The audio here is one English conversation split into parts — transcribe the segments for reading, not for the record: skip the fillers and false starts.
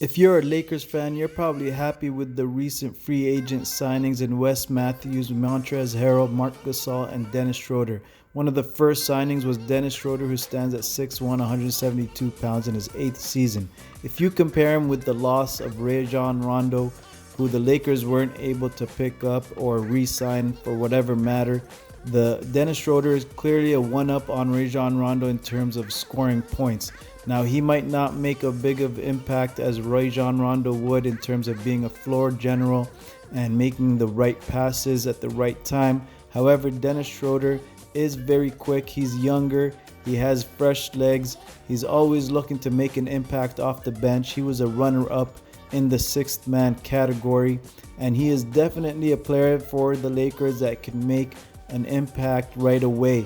If you're a Lakers fan, you're probably happy with the recent free agent signings in Wes Mathews, Montrezl, Harrell, Marc Gasol, and Dennis Schroeder. One of the first signings was Dennis Schroeder, who stands at 6'1", 172 pounds in his 8th season. If you compare him with the loss of Rajon Rondo, who the Lakers weren't able to pick up or re-sign for whatever matter, the Dennis Schroeder is clearly a one-up on Rajon Rondo in terms of scoring points. Now, he might not make a big of impact as Rajon Rondo would in terms of being a floor general and making the right passes at the right time. However, Dennis Schroeder is very quick. He's younger. He has fresh legs. He's always looking to make an impact off the bench. He was a runner-up in the sixth man category, and he is definitely a player for the Lakers that can make an impact right away.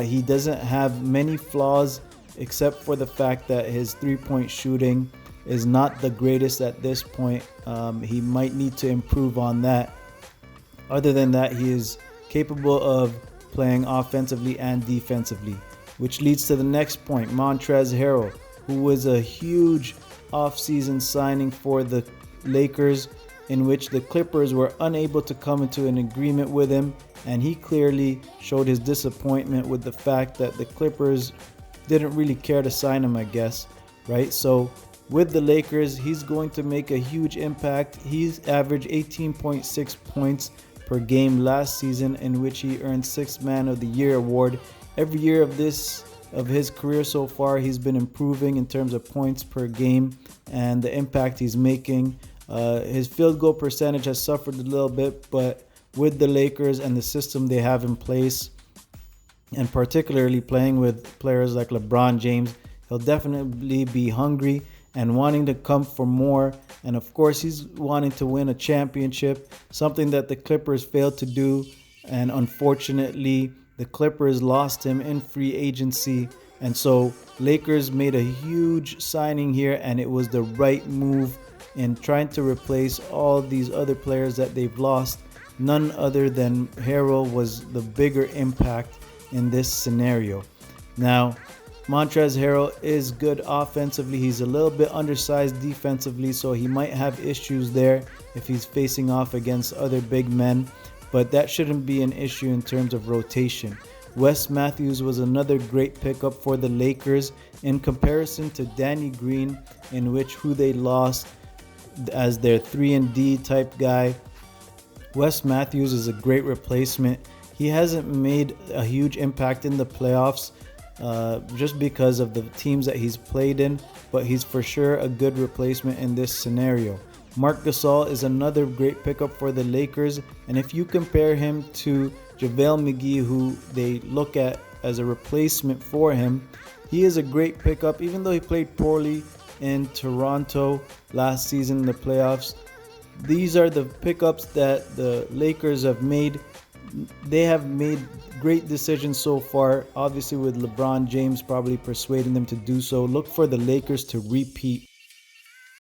He doesn't have many flaws except for the fact that his three-point shooting is not the greatest at this point. He might need to improve on that. Other than that, he is capable of playing offensively and defensively, which leads to the next point, Montrezl Harrell, who was a huge offseason signing for the Lakers, in which the Clippers were unable to come into an agreement with him, and he clearly showed his disappointment with the fact that the Clippers didn't really care to sign him, I guess, right? So with the Lakers, he's going to make a huge impact. He's averaged 18.6 points per game last season, in which he earned Sixth Man of the Year award. Every year of his career so far, he's been improving in terms of points per game and the impact he's making. His field goal percentage has suffered a little bit, but with the Lakers and the system they have in place, and particularly playing with players like LeBron James, he'll definitely be hungry and wanting to come for more. And of course, he's wanting to win a championship, something that the Clippers failed to do. And unfortunately, the Clippers lost him in free agency. And so Lakers made a huge signing here, and it was the right move in trying to replace all these other players that they've lost. None other than Harrell was the bigger impact in this scenario. Now, Montrezl Harrell is good offensively. He's a little bit undersized defensively, so he might have issues there if he's facing off against other big men, but that shouldn't be an issue in terms of rotation. Wes Mathews was another great pickup for the Lakers in comparison to Danny Green, in which who they lost as their 3-and-D type guy. Wes Mathews is a great replacement. He hasn't made a huge impact in the playoffs just because of the teams that he's played in, but he's for sure a good replacement in this scenario. Marc Gasol is another great pickup for the Lakers, and if you compare him to JaVale McGee, who they look at as a replacement for him, he is a great pickup, even though he played poorly in Toronto last season in the playoffs. These are the pickups that the Lakers have made. They have made great decisions so far, obviously with LeBron James probably persuading them to do so. Look for the Lakers to repeat